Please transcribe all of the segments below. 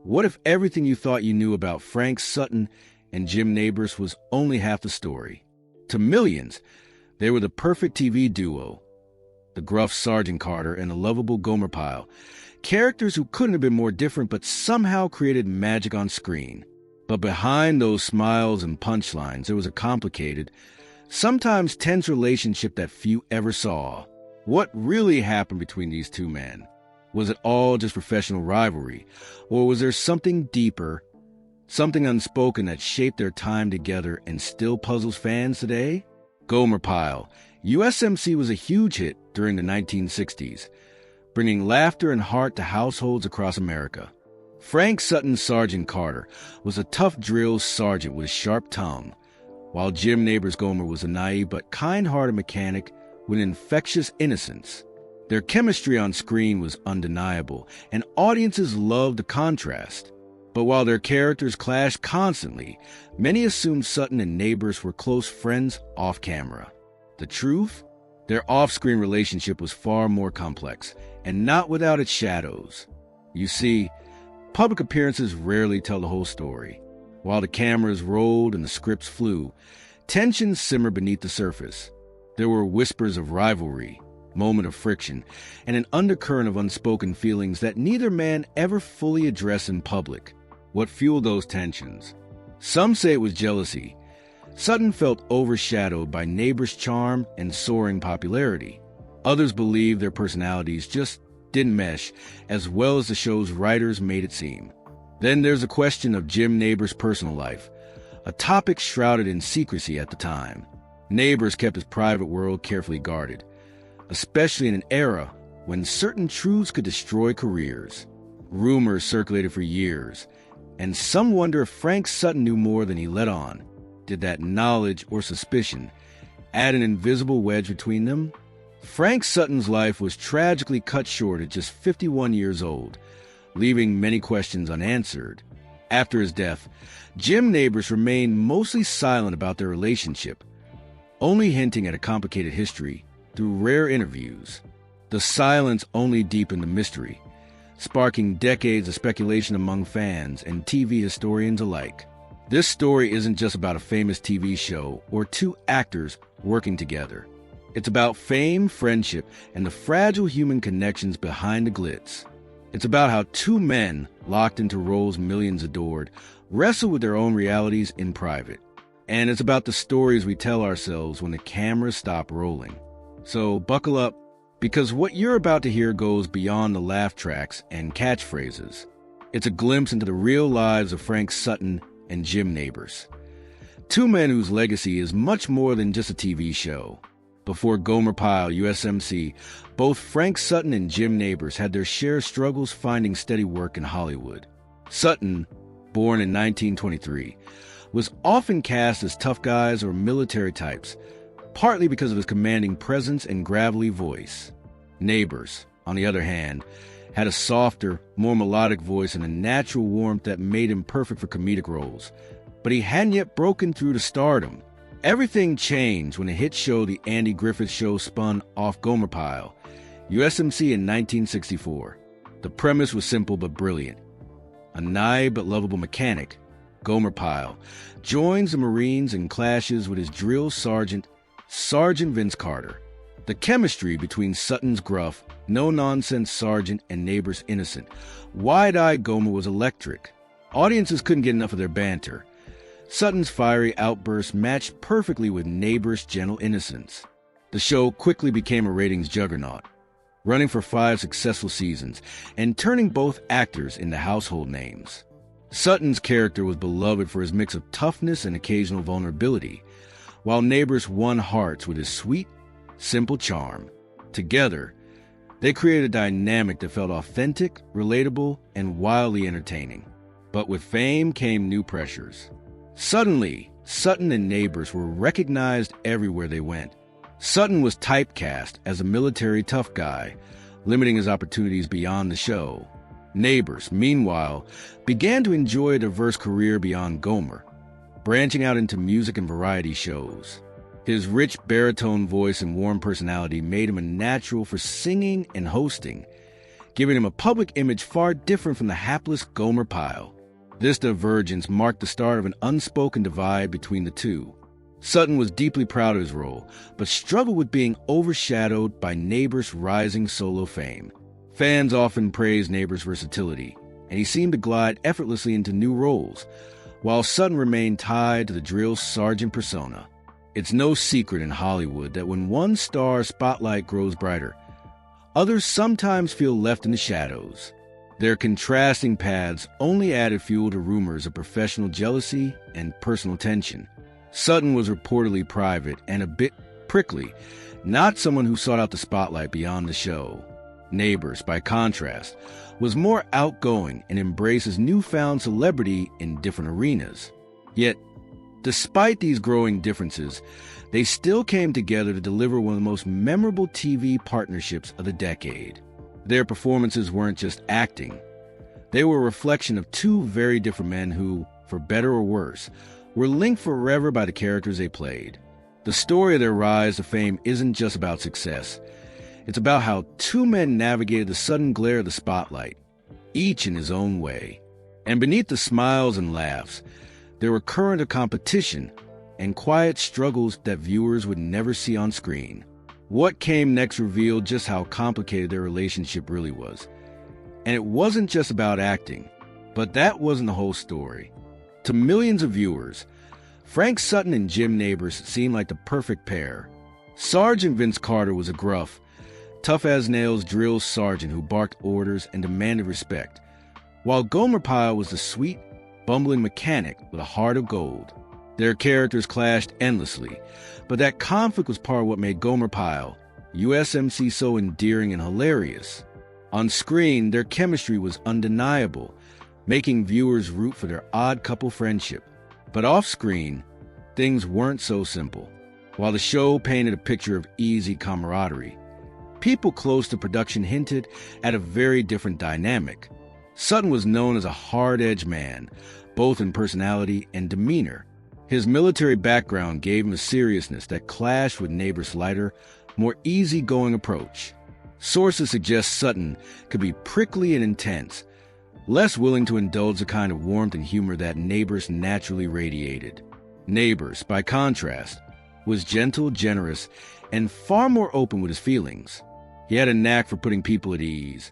What if everything you thought you knew about Frank Sutton and Jim Nabors was only half the story? To millions, they were the perfect TV duo, the gruff Sergeant Carter and the lovable Gomer Pyle, characters who couldn't have been more different but somehow created magic on screen. But behind those smiles and punchlines, there was a complicated, sometimes tense relationship that few ever saw. What really happened between these two men? Was it all just professional rivalry? Or was there something deeper, something unspoken that shaped their time together and still puzzles fans today? Gomer Pyle. USMC was a huge hit during the 1960s, bringing laughter and heart to households across America. Frank Sutton's Sergeant Carter was a tough drill sergeant with a sharp tongue, while Jim Nabors' Gomer was a naive but kind-hearted mechanic with infectious innocence. Their chemistry on screen was undeniable, and audiences loved the contrast. But while their characters clashed constantly, many assumed Sutton and Nabors were close friends off-camera. The truth? Their off-screen relationship was far more complex, and not without its shadows. You see, public appearances rarely tell the whole story. While the cameras rolled and the scripts flew, tensions simmered beneath the surface. There were whispers of rivalry, moment of friction, and an undercurrent of unspoken feelings that neither man ever fully addressed in public. What fueled those tensions? Some say it was jealousy. Sutton felt overshadowed by Nabors' charm and soaring popularity. Others believed their personalities just didn't mesh as well as the show's writers made it seem. Then there's the question of Jim Nabors' personal life, a topic shrouded in secrecy at the time. Nabors kept his private world carefully guarded, especially in an era when certain truths could destroy careers. Rumors circulated for years, and some wonder if Frank Sutton knew more than he let on. Did that knowledge or suspicion add an invisible wedge between them? Frank Sutton's life was tragically cut short at just 51 years old, leaving many questions unanswered. After his death, Jim Nabors remained mostly silent about their relationship, only hinting at a complicated history through rare interviews. The silence only deepened the mystery, sparking decades of speculation among fans and TV historians alike. This story isn't just about a famous TV show or two actors working together. It's about fame, friendship, and the fragile human connections behind the glitz. It's about how two men, locked into roles millions adored, wrestle with their own realities in private. And it's about the stories we tell ourselves when the cameras stop rolling. So buckle up, because what you're about to hear goes beyond the laugh tracks and catchphrases. It's a glimpse into the real lives of Frank Sutton and Jim Nabors, two men whose legacy is much more than just a TV show. Before Gomer Pyle, USMC, both Frank Sutton and Jim Nabors had their share of struggles finding steady work in Hollywood. Sutton, born in 1923, was often cast as tough guys or military types, partly because of his commanding presence and gravelly voice. Nabors, on the other hand, had a softer, more melodic voice and a natural warmth that made him perfect for comedic roles. But he hadn't yet broken through to stardom. Everything changed when the hit show The Andy Griffith Show spun off Gomer Pyle, USMC in 1964. The premise was simple but brilliant. A naive but lovable mechanic, Gomer Pyle, joins the Marines and clashes with his drill sergeant, Sergeant Vince Carter. The chemistry between Sutton's gruff, no-nonsense sergeant and Nabors' innocent, wide-eyed Gomer was electric. Audiences couldn't get enough of their banter. Sutton's fiery outbursts matched perfectly with Nabors' gentle innocence. The show quickly became a ratings juggernaut, running for 5 successful seasons and turning both actors into household names. Sutton's character was beloved for his mix of toughness and occasional vulnerability, while Nabors won hearts with his sweet, simple charm. Together, they created a dynamic that felt authentic, relatable, and wildly entertaining. But with fame came new pressures. Suddenly, Sutton and Nabors were recognized everywhere they went. Sutton was typecast as a military tough guy, limiting his opportunities beyond the show. Nabors, meanwhile, began to enjoy a diverse career beyond Gomer, branching out into music and variety shows. His rich baritone voice and warm personality made him a natural for singing and hosting, giving him a public image far different from the hapless Gomer Pyle. This divergence marked the start of an unspoken divide between the two. Sutton was deeply proud of his role, but struggled with being overshadowed by Nabors' rising solo fame. Fans often praised Nabors' versatility, and he seemed to glide effortlessly into new roles, while Sutton remained tied to the drill sergeant persona. It's no secret in Hollywood that when one star's spotlight grows brighter, others sometimes feel left in the shadows. Their contrasting paths only added fuel to rumors of professional jealousy and personal tension. Sutton was reportedly private and a bit prickly, not someone who sought out the spotlight beyond the show. Nabors, by contrast, was more outgoing and embraced his newfound celebrity in different arenas. Yet, despite these growing differences, they still came together to deliver one of the most memorable TV partnerships of the decade. Their performances weren't just acting. They were a reflection of two very different men who, for better or worse, were linked forever by the characters they played. The story of their rise to fame isn't just about success. It's about how two men navigated the sudden glare of the spotlight, each in his own way. And beneath the smiles and laughs, there were currents of competition and quiet struggles that viewers would never see on screen. What came next revealed just how complicated their relationship really was. And it wasn't just about acting, but that wasn't the whole story. To millions of viewers, Frank Sutton and Jim Nabors seemed like the perfect pair. Sergeant Vince Carter was a gruff, tough-as-nails drill sergeant who barked orders and demanded respect, while Gomer Pyle was the sweet, bumbling mechanic with a heart of gold. Their characters clashed endlessly, but that conflict was part of what made Gomer Pyle, USMC, so endearing and hilarious. On screen, their chemistry was undeniable, making viewers root for their odd couple friendship. But off-screen, things weren't so simple. While the show painted a picture of easy camaraderie, people close to production hinted at a very different dynamic. Sutton was known as a hard-edged man, both in personality and demeanor. His military background gave him a seriousness that clashed with Nabors' lighter, more easygoing approach. Sources suggest Sutton could be prickly and intense, less willing to indulge the kind of warmth and humor that Nabors naturally radiated. Nabors, by contrast, was gentle, generous, and far more open with his feelings. He had a knack for putting people at ease,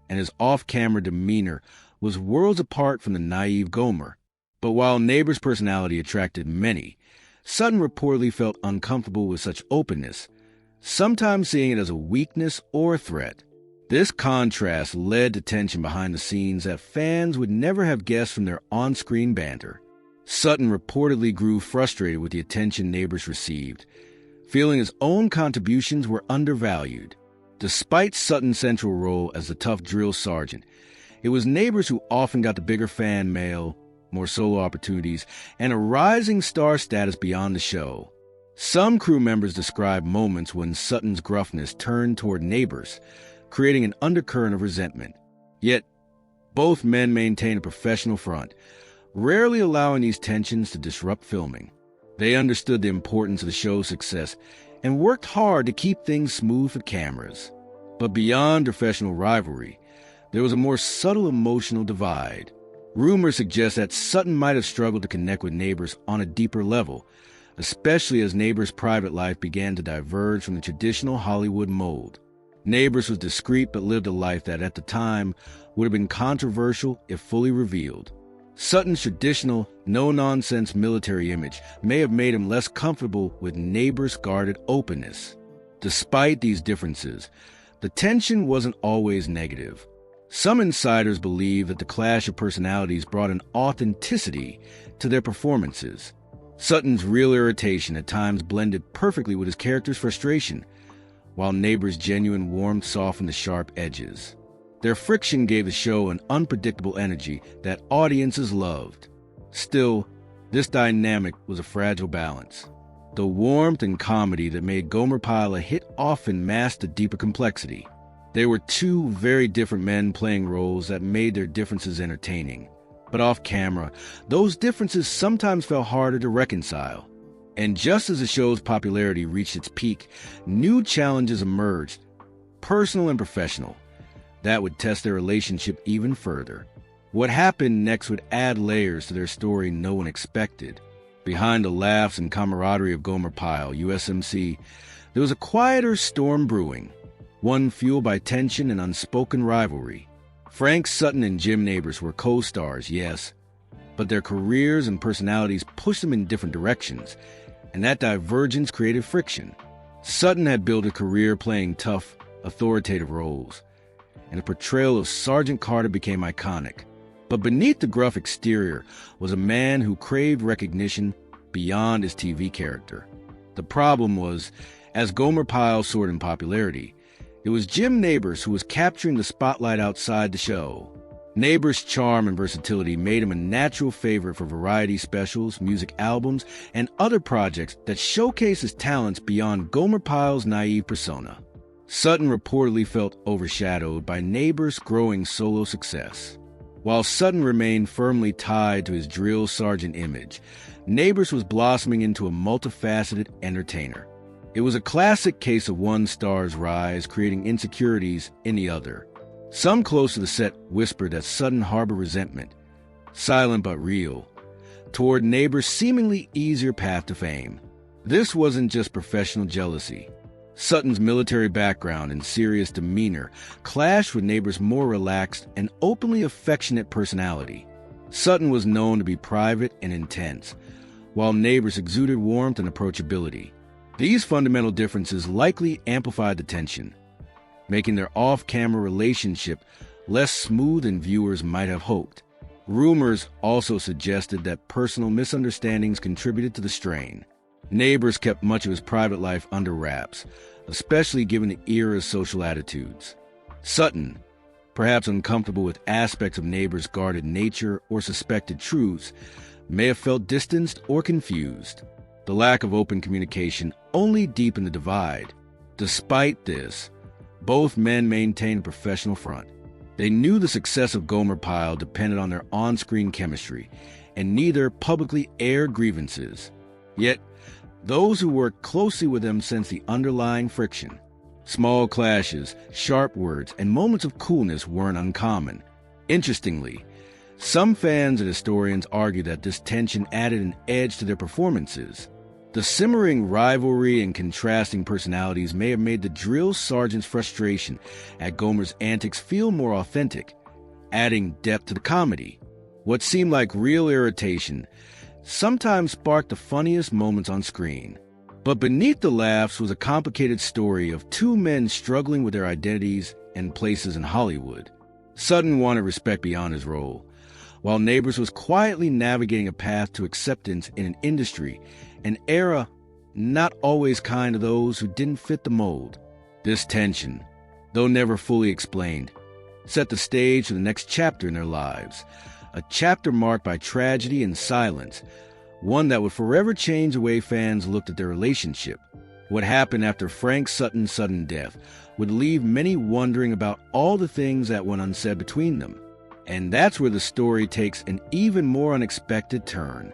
and his off-camera demeanor was worlds apart from the naive Gomer. But while Nabors' personality attracted many, Sutton reportedly felt uncomfortable with such openness, sometimes seeing it as a weakness or a threat. This contrast led to tension behind the scenes that fans would never have guessed from their on-screen banter. Sutton reportedly grew frustrated with the attention Nabors received, feeling his own contributions were undervalued. Despite Sutton's central role as the tough drill sergeant, it was Nabors who often got the bigger fan mail, more solo opportunities, and a rising star status beyond the show. Some crew members describe moments when Sutton's gruffness turned toward Nabors, creating an undercurrent of resentment. Yet, both men maintained a professional front, rarely allowing these tensions to disrupt filming. They understood the importance of the show's success and worked hard to keep things smooth for cameras. But beyond professional rivalry, there was a more subtle emotional divide. Rumors suggest that Sutton might have struggled to connect with Nabors on a deeper level, especially as Nabors' private life began to diverge from the traditional Hollywood mold. Nabors was discreet but lived a life that at the time would have been controversial if fully revealed. Sutton's traditional, no-nonsense military image may have made him less comfortable with Nabors' guarded openness. Despite these differences, the tension wasn't always negative. Some insiders believe that the clash of personalities brought an authenticity to their performances. Sutton's real irritation at times blended perfectly with his character's frustration, while Nabors' genuine warmth softened the sharp edges. Their friction gave the show an unpredictable energy that audiences loved. Still, this dynamic was a fragile balance. The warmth and comedy that made Gomer Pyle a hit often masked a deeper complexity. They were two very different men playing roles that made their differences entertaining. But off camera, those differences sometimes felt harder to reconcile. And just as the show's popularity reached its peak, new challenges emerged, personal and professional. That would test their relationship even further. What happened next would add layers to their story no one expected. Behind the laughs and camaraderie of Gomer Pyle, USMC, there was a quieter storm brewing, one fueled by tension and unspoken rivalry. Frank Sutton and Jim Nabors were co-stars, yes, but their careers and personalities pushed them in different directions, and that divergence created friction. Sutton had built a career playing tough, authoritative roles, and the portrayal of Sergeant Carter became iconic. But beneath the gruff exterior was a man who craved recognition beyond his TV character. The problem was, as Gomer Pyle soared in popularity, it was Jim Nabors who was capturing the spotlight outside the show. Nabors' charm and versatility made him a natural favorite for variety specials, music albums, and other projects that showcased his talents beyond Gomer Pyle's naive persona. Sutton reportedly felt overshadowed by Nabors' growing solo success. While Sutton remained firmly tied to his drill sergeant image, Nabors was blossoming into a multifaceted entertainer. It was a classic case of one star's rise creating insecurities in the other. Some close to the set whispered that Sutton harbored resentment, silent but real, toward Nabors' seemingly easier path to fame. This wasn't just professional jealousy. Sutton's military background and serious demeanor clashed with Nabors' more relaxed and openly affectionate personality. Sutton was known to be private and intense, while Nabors exuded warmth and approachability. These fundamental differences likely amplified the tension, making their off-camera relationship less smooth than viewers might have hoped. Rumors also suggested that personal misunderstandings contributed to the strain. Nabors kept much of his private life under wraps, especially given the era's social attitudes. Sutton, perhaps uncomfortable with aspects of Nabors' guarded nature or suspected truths, may have felt distanced or confused. The lack of open communication only deepened the divide. Despite this, both men maintained a professional front. They knew the success of Gomer Pyle depended on their on-screen chemistry, and neither publicly aired grievances. Yet, those who worked closely with them sensed the underlying friction. Small clashes, sharp words, and moments of coolness weren't uncommon. Interestingly, some fans and historians argue that this tension added an edge to their performances. The simmering rivalry and contrasting personalities may have made the drill sergeant's frustration at Gomer's antics feel more authentic, adding depth to the comedy. What seemed like real irritation sometimes sparked the funniest moments on screen. But beneath the laughs was a complicated story of two men struggling with their identities and places in Hollywood. Sutton wanted respect beyond his role, while Nabors was quietly navigating a path to acceptance in an industry, an era not always kind to those who didn't fit the mold. This tension, though never fully explained, set the stage for the next chapter in their lives, a chapter marked by tragedy and silence, one that would forever change the way fans looked at their relationship. What happened after Frank Sutton's sudden death would leave many wondering about all the things that went unsaid between them. And that's where the story takes an even more unexpected turn.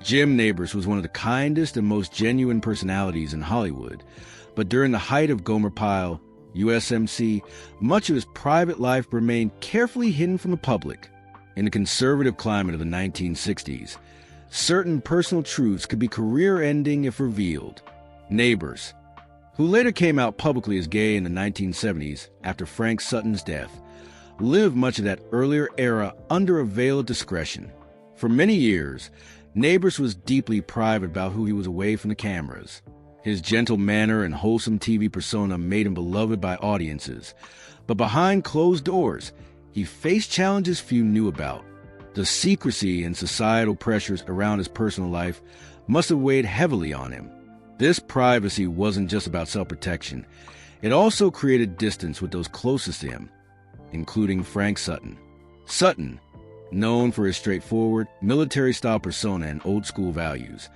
Jim Nabors was one of the kindest and most genuine personalities in Hollywood, but during the height of Gomer Pyle, USMC, much of his private life remained carefully hidden from the public. In the conservative climate of the 1960s, certain personal truths could be career-ending if revealed. Nabors, who later came out publicly as gay in the 1970s after Frank Sutton's death, lived much of that earlier era under a veil of discretion. For many years, Nabors was deeply private about who he was away from the cameras. His gentle manner and wholesome TV persona made him beloved by audiences, but behind closed doors, he faced challenges few knew about. The secrecy and societal pressures around his personal life must have weighed heavily on him. This privacy wasn't just about self-protection. It also created distance with those closest to him, including Frank Sutton. Sutton, known for his straightforward, military-style persona and old-school values,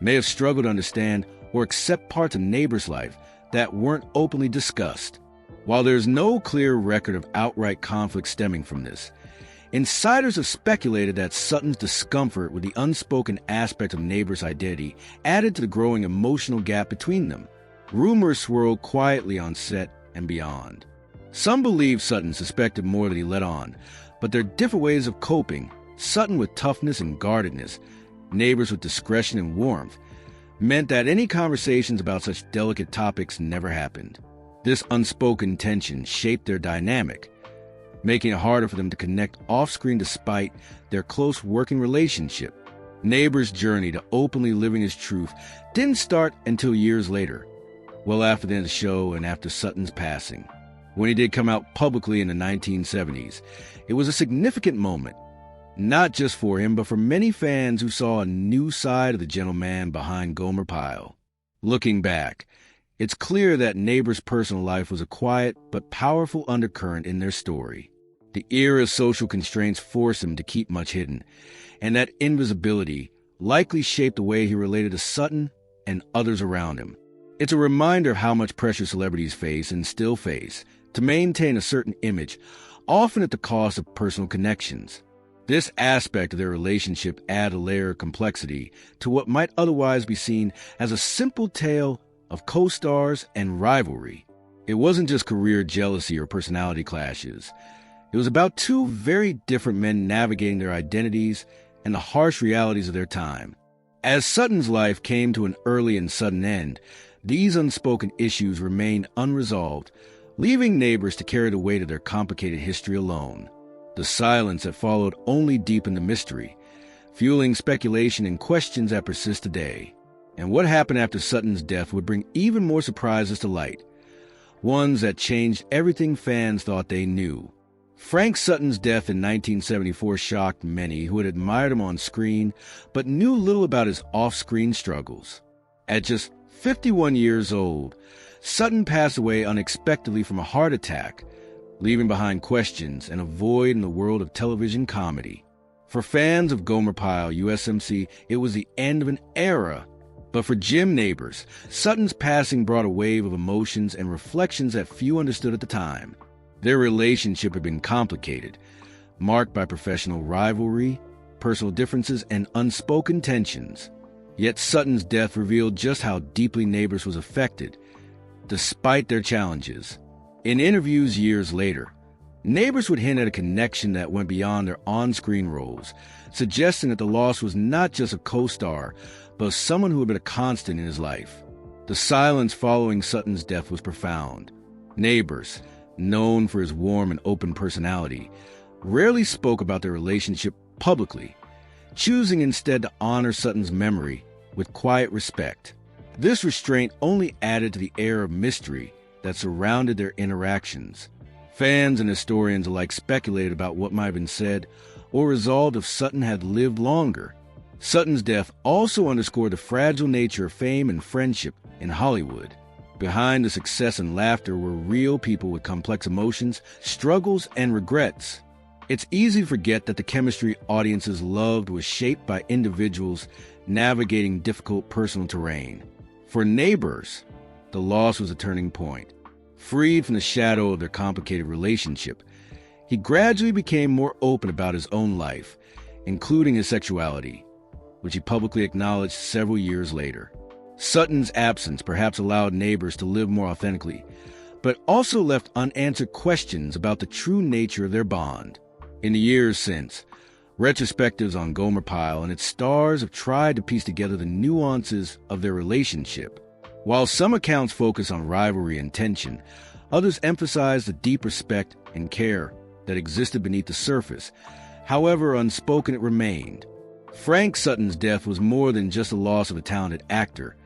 may have struggled to understand or accept parts of Nabors' life that weren't openly discussed. While there's no clear record of outright conflict stemming from this, insiders have speculated that Sutton's discomfort with the unspoken aspect of Nabors' identity added to the growing emotional gap between them. Rumors swirled quietly on set and beyond. Some believe Sutton suspected more than he let on, but their different ways of coping, Sutton with toughness and guardedness, Nabors with discretion and warmth, meant that any conversations about such delicate topics never happened. This unspoken tension shaped their dynamic, making it harder for them to connect off-screen despite their close working relationship. Nabors' journey to openly living his truth didn't start until years later, well after the end of the show and after Sutton's passing. When he did come out publicly in the 1970s, it was a significant moment, not just for him, but for many fans who saw a new side of the gentleman behind Gomer Pyle. Looking back, it's clear that Nabors' personal life was a quiet but powerful undercurrent in their story. The era's social constraints forced him to keep much hidden, and that invisibility likely shaped the way he related to Sutton and others around him. It's a reminder of how much pressure celebrities face and still face to maintain a certain image, often at the cost of personal connections. This aspect of their relationship added a layer of complexity to what might otherwise be seen as a simple tale of co-stars and rivalry. It wasn't just career jealousy or personality clashes. It was about two very different men navigating their identities and the harsh realities of their time. As Sutton's life came to an early and sudden end, these unspoken issues remained unresolved, leaving Nabors to carry the weight of their complicated history alone. The silence that followed only deepened the mystery, fueling speculation and questions that persist today. And what happened after Sutton's death would bring even more surprises to light, ones that changed everything fans thought they knew. Frank Sutton's death in 1974 shocked many who had admired him on screen but knew little about his off-screen struggles. At just 51 years old, Sutton passed away unexpectedly from a heart attack, leaving behind questions and a void in the world of television comedy. For fans of Gomer Pyle, USMC, it was the end of an era. But for Jim Nabors, Sutton's passing brought a wave of emotions and reflections that few understood at the time. Their relationship had been complicated, marked by professional rivalry, personal differences, and unspoken tensions. Yet Sutton's death revealed just how deeply Nabors was affected, despite their challenges. In interviews years later, Nabors would hint at a connection that went beyond their on-screen roles, suggesting that the loss was not just a co-star, but someone who had been a constant in his life. The silence following Sutton's death was profound. Nabors, known for his warm and open personality, rarely spoke about their relationship publicly, choosing instead to honor Sutton's memory with quiet respect. This restraint only added to the air of mystery that surrounded their interactions. Fans and historians alike speculated about what might have been said or resolved if Sutton had lived longer. Sutton's death also underscored the fragile nature of fame and friendship in Hollywood. Behind the success and laughter were real people with complex emotions, struggles, and regrets. It's easy to forget that the chemistry audiences loved was shaped by individuals navigating difficult personal terrain. For Nabors, the loss was a turning point. Freed from the shadow of their complicated relationship, he gradually became more open about his own life, including his sexuality, which he publicly acknowledged several years later. Sutton's absence perhaps allowed Nabors to live more authentically, but also left unanswered questions about the true nature of their bond. In the years since, retrospectives on Gomer Pyle and its stars have tried to piece together the nuances of their relationship. While some accounts focus on rivalry and tension, others emphasize the deep respect and care that existed beneath the surface. However unspoken it remained. Frank Sutton's death was more than just the loss of a talented actor.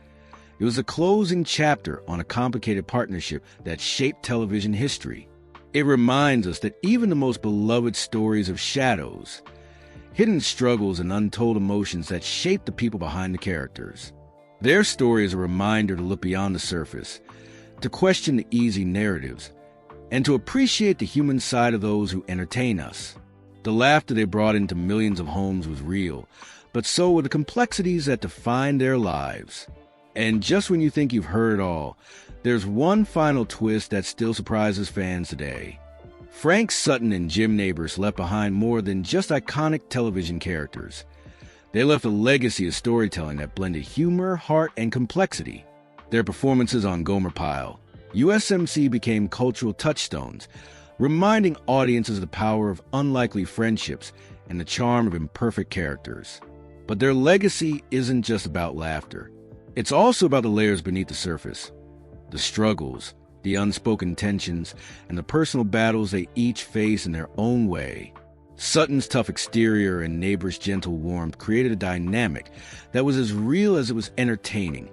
It was a closing chapter on a complicated partnership that shaped television history. It reminds us that even the most beloved stories have shadows, hidden struggles and untold emotions that shape the people behind the characters. Their story is a reminder to look beyond the surface, to question the easy narratives, and to appreciate the human side of those who entertain us. The laughter they brought into millions of homes was real, but so were the complexities that defined their lives. And just when you think you've heard it all, there's one final twist that still surprises fans today. Frank Sutton and Jim Nabors left behind more than just iconic television characters. They left a legacy of storytelling that blended humor, heart, and complexity. Their performances on Gomer Pyle, USMC became cultural touchstones, reminding audiences of the power of unlikely friendships and the charm of imperfect characters. But their legacy isn't just about laughter. It's also about the layers beneath the surface. The struggles, the unspoken tensions, and the personal battles they each face in their own way. Sutton's tough exterior and Nabors' gentle warmth created a dynamic that was as real as it was entertaining,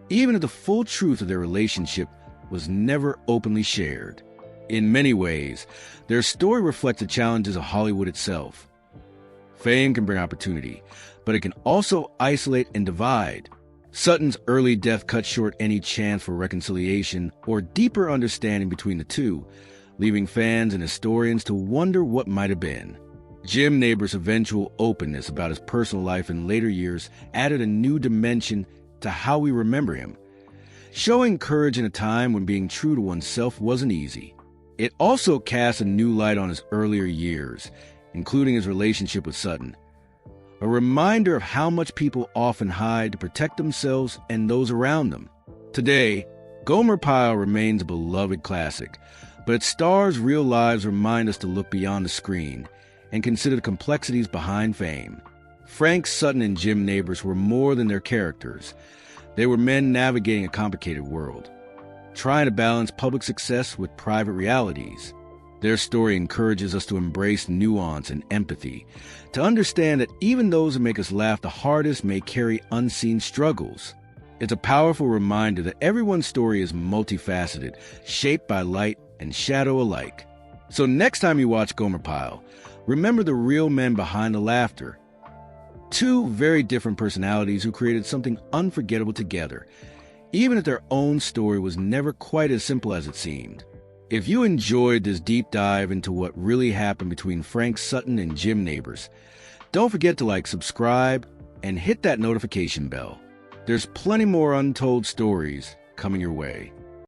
even if the full truth of their relationship was never openly shared. In many ways, their story reflects the challenges of Hollywood itself. Fame can bring opportunity, but it can also isolate and divide. Sutton's early death cut short any chance for reconciliation or deeper understanding between the two, leaving fans and historians to wonder what might have been. Jim Nabors' eventual openness about his personal life in later years added a new dimension to how we remember him, showing courage in a time when being true to oneself wasn't easy. It also cast a new light on his earlier years, including his relationship with Sutton, a reminder of how much people often hide to protect themselves and those around them. Today, Gomer Pyle remains a beloved classic, but its stars' real lives remind us to look beyond the screen and consider the complexities behind fame. Frank Sutton and Jim Nabors were more than their characters. They were men navigating a complicated world, trying to balance public success with private realities. Their story encourages us to embrace nuance and empathy, to understand that even those who make us laugh the hardest may carry unseen struggles. It's a powerful reminder that everyone's story is multifaceted, shaped by light and shadow alike. So next time you watch Gomer Pyle, remember the real men behind the laughter. Two very different personalities who created something unforgettable together, even if their own story was never quite as simple as it seemed. If you enjoyed this deep dive into what really happened between Frank Sutton and Jim Nabors, don't forget to subscribe, and hit that notification bell. There's plenty more untold stories coming your way.